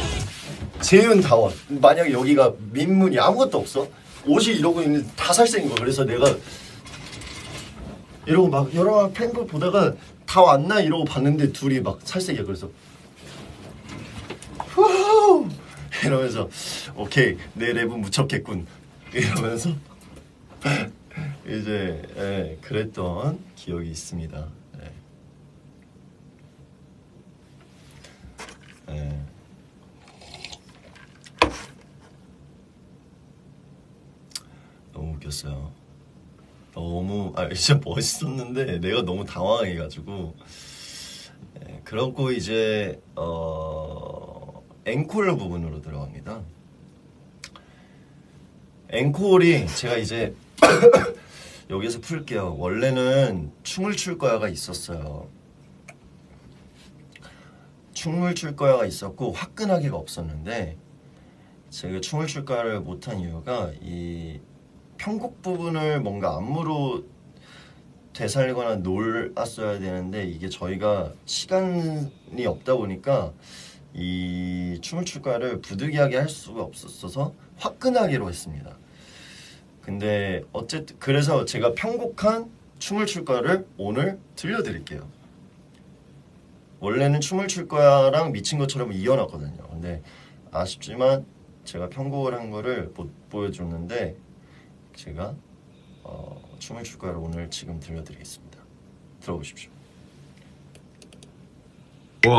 재윤 다원 만약에 여기가 민문이 아무것도 없어 옷이 이러고 있는 다 살색인 거야. 그래서 내가 이러고 막 여러 팬들 보다가 다 왔나 이러고 봤는데 둘이 막 살색이야. 그래서 후 이러면서 오케이 내 랩은 묻혔겠군 이러면서 이제 그랬던 기억이 있습니다. 너무 웃겼어요. 너무 진짜 멋있었는데 내가 너무 당황해가지고 그렇고 이제 앵콜 부분으로 들어갑니다. 앵콜이 제가 이제 여기서 풀게요. 원래는 춤을 출 거야가 있었어요. 춤을 출 거야가 있었고 화끈하게가 없었는데 제가 춤을 출 거야를 못한 이유가 이 편곡 부분을 뭔가 안무로 되살리거나 놀았어야 되는데 이게 저희가 시간이 없다 보니까 이 춤을 출 거야를 부득이하게 할 수가 없었어서 화끈하게로 했습니다. 근데 어쨌든 그래서 제가 편곡한 춤을 출 거야를 오늘 들려드릴게요. 원래는 춤을 출 거야랑 미친 것처럼 이어놨거든요. 근데 아쉽지만 제가 편곡을 한 거를 못 보여줬는데 제가 춤을 출 거야를 오늘 지금 들려드리겠습니다. 들어보십시오. 1, 2,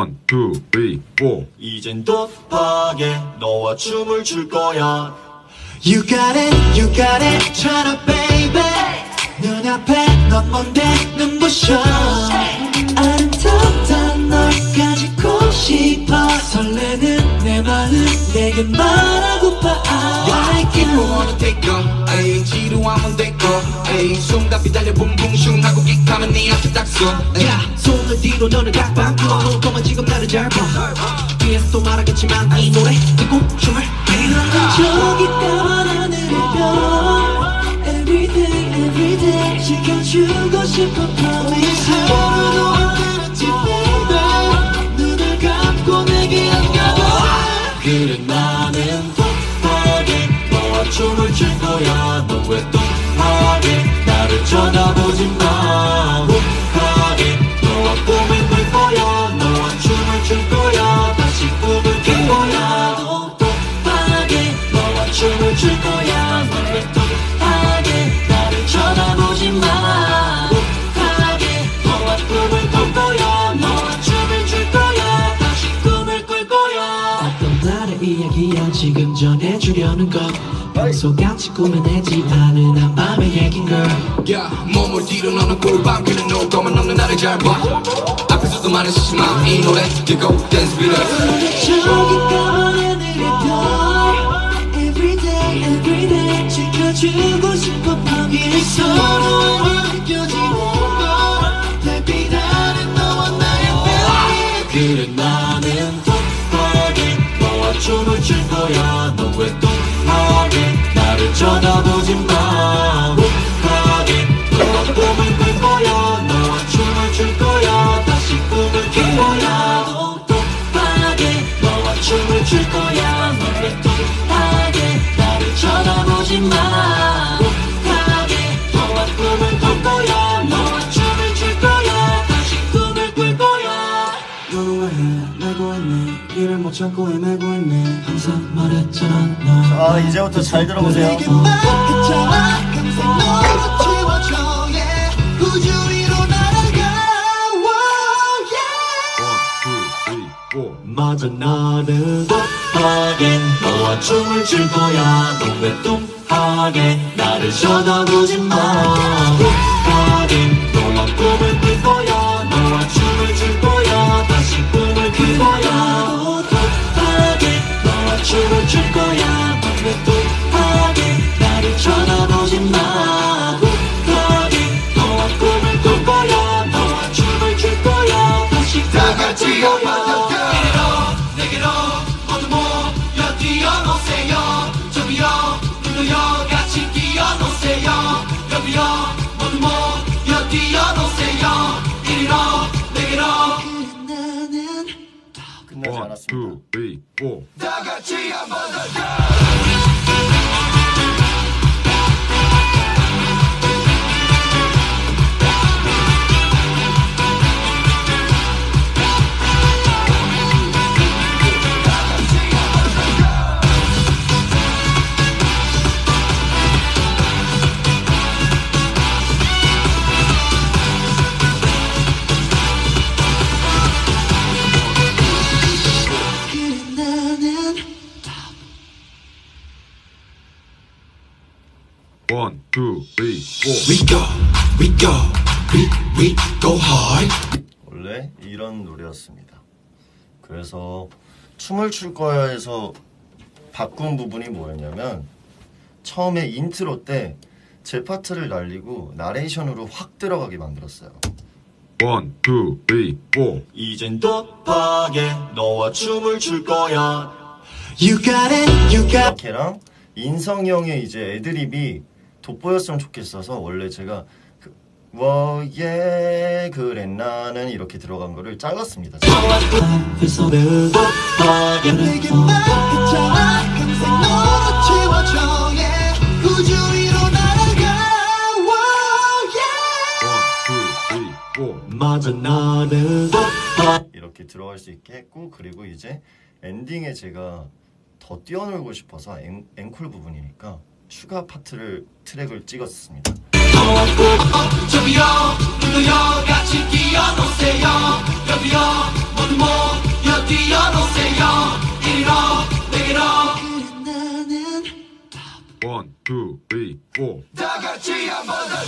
3, 4. 이젠 급하게 너와 춤을 출 거야. You got it, turn up baby 눈앞에 넌 뭔데 눈부셔 아름답던 널 가지고 싶어 설레는 내 마음 내게 말하고파 I like Keep you wanna take you, ayy 지루하면 됐고, ayy 숨가피 달려 붕붕슝 하고 기가면 네 앞에 딱 서. 야 손을 뒤로 너는 각방 켜놓을 거면 지금 나를 잘 봐 뒤에서 또 말하겠지만 이 노래 듣고 춤을 저기 까만 하늘의 별 Every day 지켜주고 싶어 promise 하루도 안 그렇지 baby 눈을 감고 내게 안겨봐 그래 나는 독하게 너와 춤을 출 거야 너 왜 독하게 나를 쳐다보지 마 독하게 너와 꿈을 꿀 거야 너와 춤을 출 거야 다시 꿈을 꿀 거야 독하게 너와 춤을 출 거야 너 왜 독하게 나를 쳐다보지 마 독하게 너와 꿈을 꿀 거야 너와 춤을 출 거야 다시 꿈을 꿀 거야 어떤 나의 이야기야 지금 전해주려는 것 평소같이 꾸며내지 않은 한밤의 얘긴 girl Yeah, 몸을 뒤로 너는 꿀밤 그는 놓을 거면 없는 나를 잘 봐. 앞에서도 많은 시시만 이 노래 듣고 dance with us. 저기 까만 하늘의 별 Every day 지켜주고 싶어 밤이 서로에게 느껴지는 걸 달빛 아래 너와 나의 그래 나는 독하게 너와 춤을 출 거야 너 왜 독하게 나를 쳐다보지 마 독하게 너와 꿈을 꿀 거야 너와 춤을 출 거야 다시 꿈을 꿀 거야 찾고 헤매고 있네 항상 말했잖아 너 자, 이제부터 잘 들어보세요. 내게 말했잖아 항상 너로 채워줘 yeah. 우주 위로 날아가 One, two, three, four. 맞아 나는 곱하게 너와 춤을 출 거야 동백동하게 나를 쳐다보지 마 곱하게 너와 꿈을 꿀 거야 너와 춤을 출 거야 다시 꿈을 꿀 거야 곱하게 너와 춤을 출 거야 동백동하게 나를 쳐다보지 마 곱하게 너와 꿈을 꿀 거야 너와 춤을 출 거야 다시 다 같이 꿈을 꿀 거야 한번 내게로 모두 모여 뛰어노세요 저기요 누구요 같이 뛰어노세요 여기요 모두 모여 뛰어노세요 이리로 내게로 나는 끝나지 One, 않았습니다. two, three, four. 다 같이 한번 더 나는 One, two, three, four. we go hard 원래 이런 노래였습니다. 그래서 춤을 출 거야에서 바꾼 부분이 뭐였냐면 처음에 인트로 때 제 파트를 날리고 나레이션으로 확 들어가게 만들었어요. One, two, three, four. 이젠 곱하게 너와 춤을 출 거야. You got it, you got 이렇게랑 인성이 형의 이제 애드립이 돋보였으면 좋겠어서 원래 제가 워예 그래 나는 이렇게 들어간 거를 잘랐습니다. 앞에서 배우고 내게 말했잖아 항상 너로 채워줘 yeah. 우주 위로 날아가 One, two, three, four. 맞아 나는 이렇게 들어갈 수 있게 했고 그리고 이제 엔딩에 제가 더 뛰어놀고 싶어서 앵콜 부분이니까 추가 파트를 트랙을 찍었습니다. 저기요 누구요 같이 뛰어노세요 여기요 모두 모여 뛰어노세요 이리로 내게로 나는 One, two, three, four. 다 같이 한번 더 나는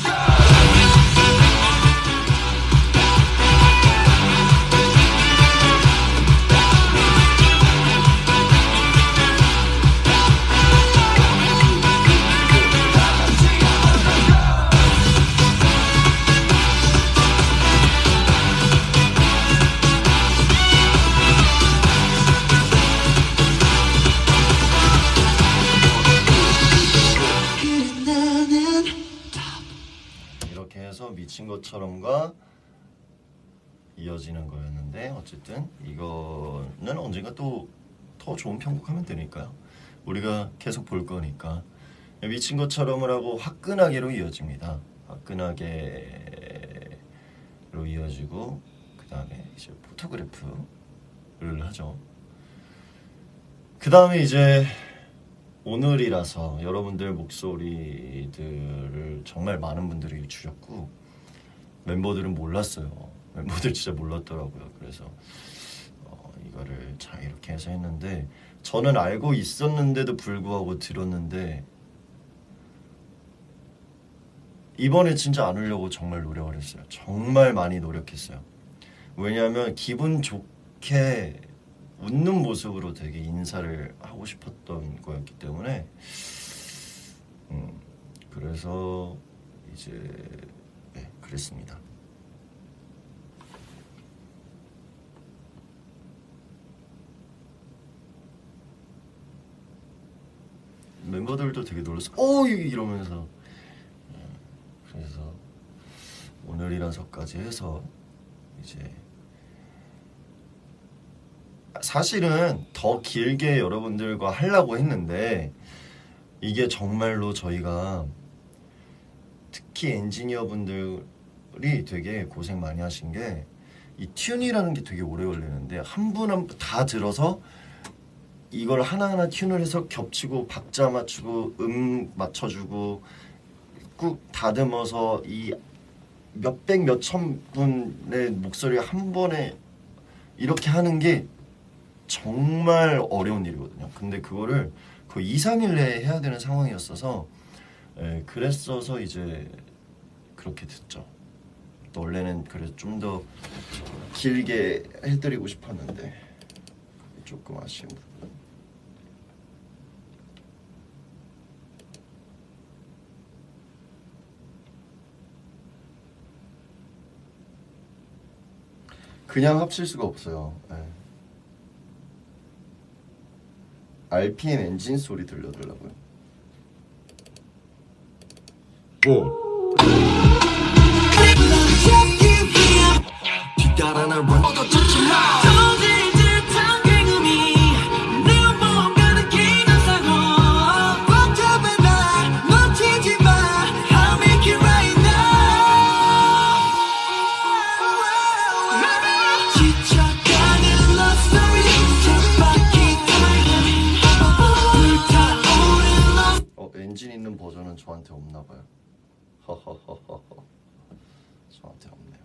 이렇게 해서 미친 것처럼과 이어지는 거였는데 어쨌든 이거는 언젠가 또 더 좋은 편곡하면 되니까요. 우리가 계속 볼 거니까 미친 것처럼을 하고 화끈하게로 이어집니다. 화끈하게로 이어지고 그 다음에 이제 포토그래프를 하죠. 그 다음에 이제 오늘이라서 여러분들 목소리들을 정말 많은 분들이 주셨고 멤버들은 몰랐어요. 멤버들 진짜 몰랐더라고요. 그래서 이거를 잘 이렇게 해서 했는데 저는 알고 있었는데도 불구하고 들었는데 이번에 진짜 안 울려고 정말 노력을 했어요. 정말 많이 노력했어요. 왜냐하면 기분 좋게 웃는 모습으로 되게 인사를 하고 싶었던 거였기 때문에 그래서 이제 네, 그랬습니다. 멤버들도 되게 놀랐어. 오 이러면서 그래서 오늘이라서까지 해서 이제 사실은 더 길게 여러분들과 하려고 했는데 이게 정말로 저희가 특히 엔지니어분들이 되게 고생 많이 하신 게 이 튠이라는 게 되게 오래 걸리는데 한 분 한 분 다 들어서 이걸 하나하나 튠을 해서 겹치고 박자 맞추고 맞춰주고 꾹 다듬어서 이 몇백 몇천 분의 목소리 한 번에 이렇게 하는 게 정말 어려운 일이거든요. 근데 그거를 거의 2, 3일 내에 해야 되는 상황이었어서 그랬어서 이제 그렇게 됐죠. 또 원래는 그래서 좀 더 길게 해드리고 싶었는데 조금 아쉬운 부분. 그냥 합칠 수가 없어요. RPM 엔진 소리 들려달라고요. 4 따라 날 run 얻어주지 마 터질 듯한 굉음이 내 뭔가는 기나사고 복잡해 날 놓치지 마 I'll make it right now 지쳐가는 love story 쳇바퀴 돌고 불타오른 love 엔진 있는 버전은 저한테 없나봐요. 허허허허허. 저한테 없네요.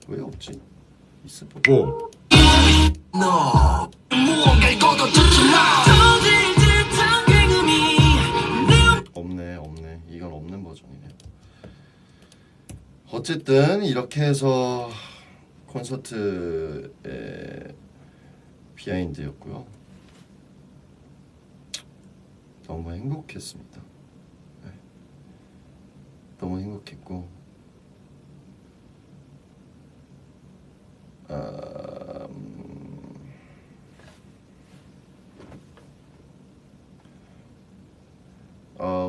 왜 없지? 있을 법. 4 너 무언가를 걷어주지 마 터질 듯한 굉음이 내 없네. 이건 없는 버전이네. 어쨌든 이렇게 해서 콘서트의 비하인드였고요. 너무 행복했습니다. 네. 너무 행복했고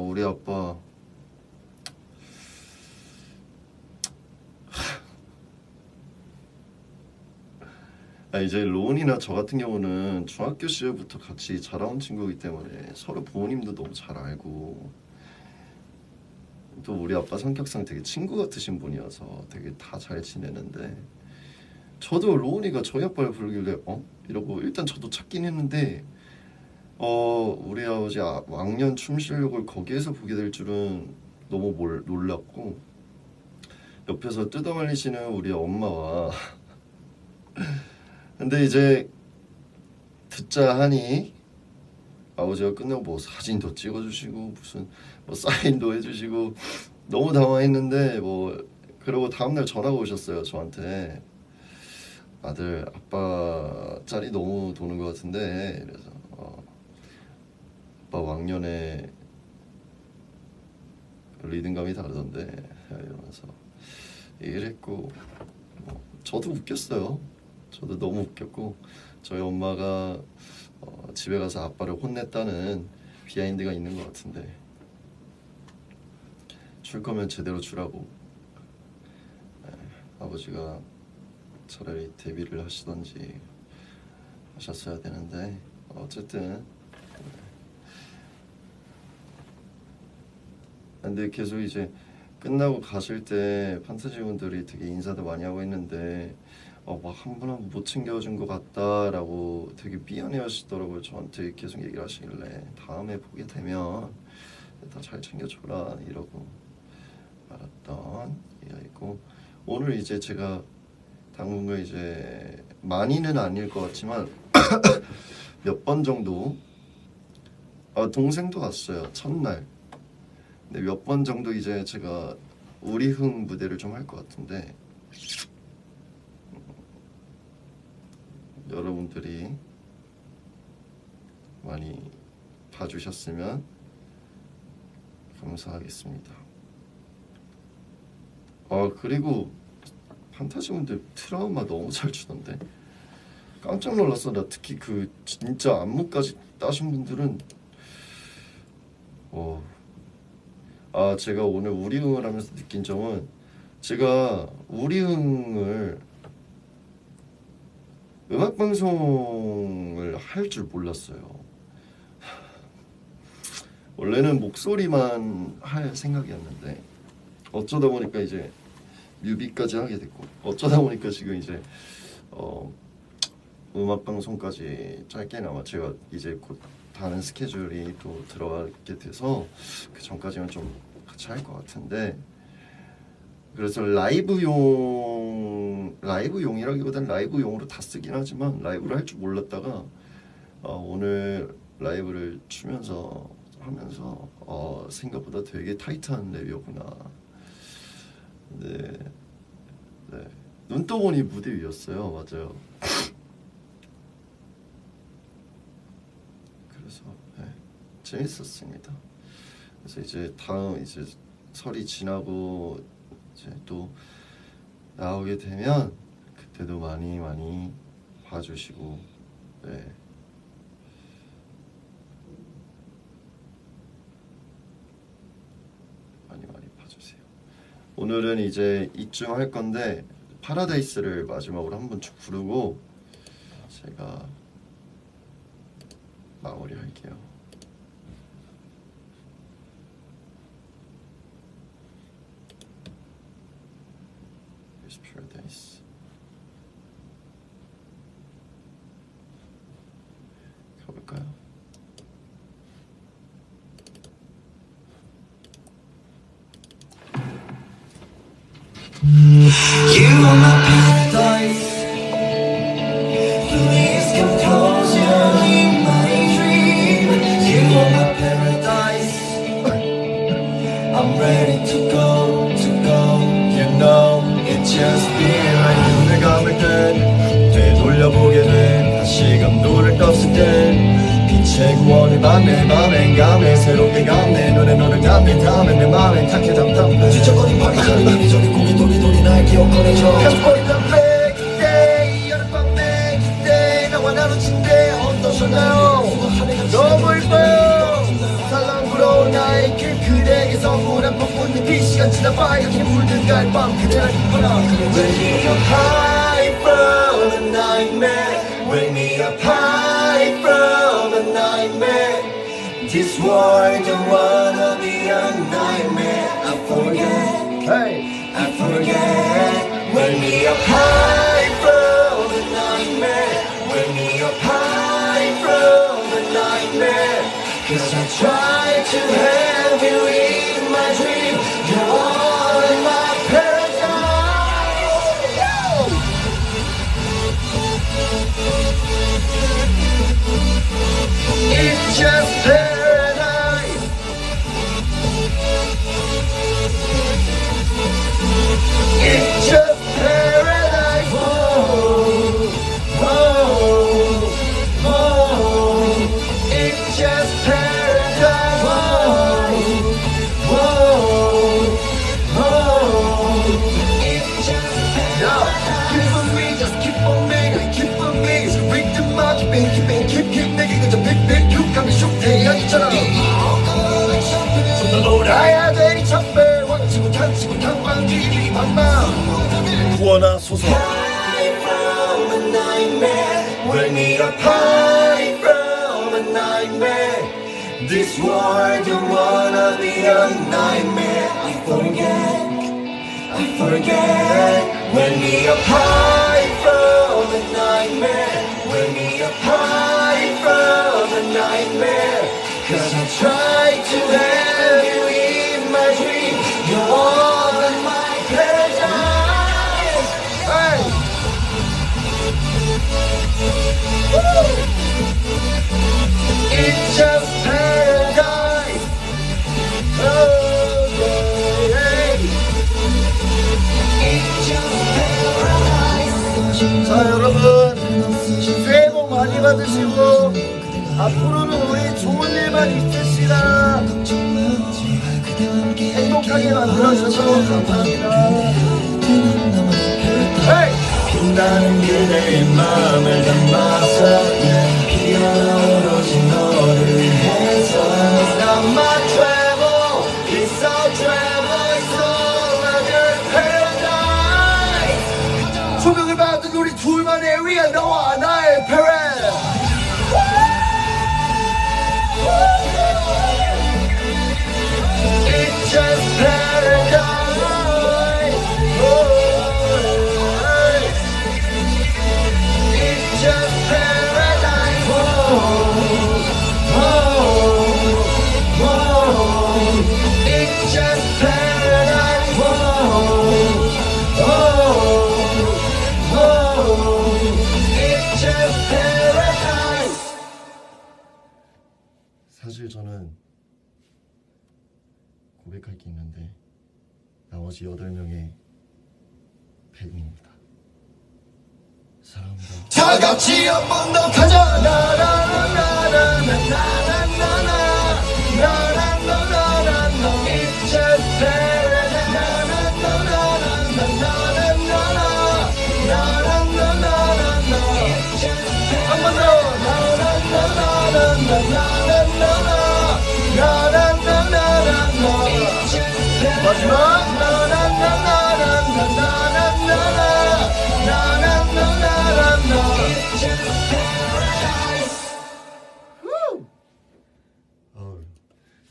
우리 아빠 이제 로운이나 저 같은 경우는 중학교 시절부터 같이 자라온 친구이기 때문에 서로 부모님도 너무 잘 알고 또 우리 아빠 성격상 되게 친구 같으신 분이어서 되게 다 잘 지내는데 저도 로운이가 저희 아빠를 부르길래 이러고 일단 저도 찾긴 했는데 우리 아버지 왕년 춤 실력을 거기에서 보게 될 줄은 너무 놀랐고 옆에서 뜯어말리시는 우리 엄마와 근데 이제 듣자 하니 아버지가 끝나고 뭐 사진도 찍어주시고 무슨 뭐 사인도 해주시고 너무 당황했는데 뭐 그러고 다음날 전화가 오셨어요 저한테. 아들 아빠 짤이 너무 도는 것 같은데 그래서 아빠 왕년에 리듬감이 다르던데 이러면서 얘기를 했고 저도 웃겼어요. 저도 너무 웃겼고 저희 엄마가 집에 가서 아빠를 혼냈다는 비하인드가 있는 것 같은데 줄 거면 제대로 주라고. 아버지가 차라리 데뷔를 하시던지 하셨어야 되는데 어쨌든 근데 계속 이제 끝나고 가실 때 판타지 분들이 되게 인사도 많이 하고 있는데 막 한 분 한 분 못 챙겨준 것 같다라고 되게 미안해하시더라고요. 저한테 계속 얘기를 하시길래 다음에 보게 되면 다 잘 챙겨줘라 이러고 말았던 얘기가 있고 오늘 이제 제가 당분간 이제 많이는 아닐 것 같지만 몇 번 정도 동생도 왔어요 첫날. 근데 몇 번 정도 이제 제가 우리흥 무대를 좀 할 것 같은데 여러분들이 많이 봐주셨으면 감사하겠습니다. 그리고 판타지분들 트라우마 너무 잘 추던데 깜짝 놀랐어. 나 특히 그 진짜 안무까지 따신 분들은 제가 오늘 우리흥을 하면서 느낀 점은 제가 우리흥을 음악방송을 할 줄 몰랐어요. 원래는 목소리만 할 생각이었는데 어쩌다 보니까 이제 뮤비까지 하게 됐고 어쩌다 보니까 지금 이제 음악 방송까지 짧게나마 제가 이제 곧 다른 스케줄이 또 들어가게 돼서 그 전까지는 좀 같이 할 것 같은데 그래서 라이브용이라기보다는 라이브용으로 다 쓰긴 하지만 라이브를 할 줄 몰랐다가 오늘 라이브를 추면서 하면서 생각보다 되게 타이트한 랩이었구나. 네. 눈떠보니 무대 위였어요. 맞아요. 그래서 네, 재밌었습니다. 그래서 이제 다음 이제 설이 지나고 이제 또 나오게 되면 그때도 많이 봐주시고 네. 많이 봐주세요. 오늘은 이제 이쯤 할 건데 파라다이스를 마지막으로 한번 쭉 부르고 제가 마무리할게요. Here's Paradise. 가볼까요? You are my paradise. Please come closer in my dream. You are my paradise. I'm ready to go. You know it's just being right. 눈을 감을 땐 되돌려보게 돼. 다시금 눈을 떴을 땐 빛의 구원을 받네. 맘엔 감네. 새롭게 감네. 눈에 너를 감네. 다음엔 내 맘엔 탁해 담담. 지쳐버린 파리처럼 이리저리 고개 돌리돌이 날 기억 꺼내줘. 가슴버리던 그때 여름밤 내 그때 나와 나눈 침대 어떠셨나요? 너무 예뻐요. 살랑 불어온 나의 길 그대에게 선물한 벚꽃잎 이 시간 지나 빨갛게 물든 갈밤 그대를 기뻐라. Wake me up high from a nightmare. Wake me up high from a nightmare. This world don't wanna be a nightmare. I forget, I forget. Wake me up high from a nightmare. Wake me up high from a nightmare. 'Cause I try to have you in my dream. You're my paradise. It's just paradise. It's just paradise. It's just paradise. It's just paradise. Keep on me, just keep on me, keep on me. Rhythm up, keep 내게 그저 빅빅 육감이 슈대양이처럼 좀더 놀아야 되니 첫배 원치고 탄치고 탕방귀리 방방 구원하소서. High from a nightmare. Wake me up high from a nightmare. This world don't wanna be a nightmare. I forget. Wake me up high from a nightmare. Wake me up high from a nightmare. 'Cause I try to have you in my dream. You're my paradise. Hey. Woo. It's just paradise. Oh, yeah. It's just paradise. 자 여러분 새해 복 많이 받으시고 앞으로는 우리 좋은 일만 있으시라. 행복하게 만들어주셔서 감사합니다. 헤이! 빛나는 그대의 마음을 담아서 피어나 오로지 너를 위해서. Now my travel is all travel, it's all under paradise. 조명을 받은 우리 둘만의 위안 너와 나의 paradise. 고백할 게 있는데 나머지 8명의 팬입니다. 사랑합니다. 다 같이 한 번 더 가자.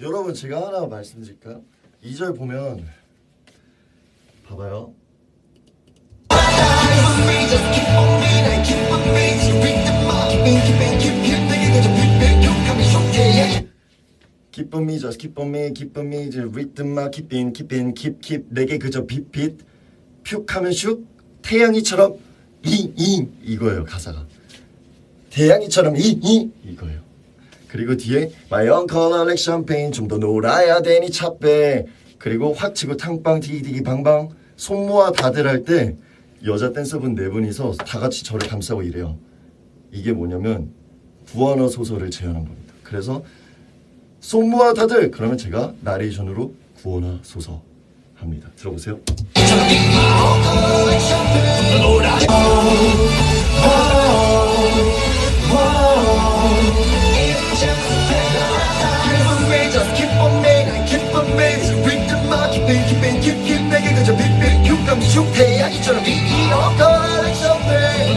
여러분 제가 하나 말씀드릴까요? 2절 보면 봐봐요. 기쁨이 just 기쁨이 리듬만 keep 내게 그저 빛 푹 하면 슉 태양이처럼 이거예요. 가사가 태양이처럼 이거예요. 그리고 뒤에 My uncle like champagne 좀 더 놀아야 되니 차빼 그리고 확 치고 탕빵 디기디기 방방 손 모아 다들 할 때 여자 댄서분 4분이서 다 같이 저를 감싸고 이래요. 이게 뭐냐면 구원어 소설을 재현한 겁니다. 그래서 손 모아 다들 그러면 제가 나레이션으로 구원어 소설 합니다. 들어보세요. 내게 그저 빛빛 육감이 태양이처럼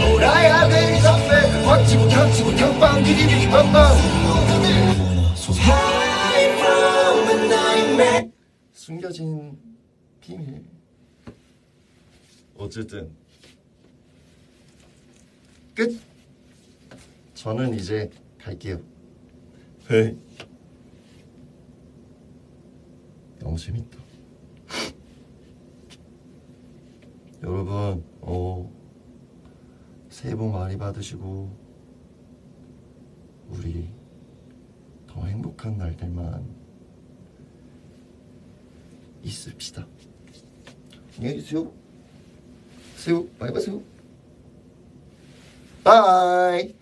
놀아야 되니 선배 확 치고 탕 치고 탕빵 디디디디 빵빵 숨겨진 비밀. 어쨌든 끝. 저는 이제 갈게요. 네. 너무 재밌다. 여러분, 새해 복 많이 받으시고 우리 더 행복한 날들만 있읍시다. 안녕히 계세요. 새우 많이 받으세요. 바이.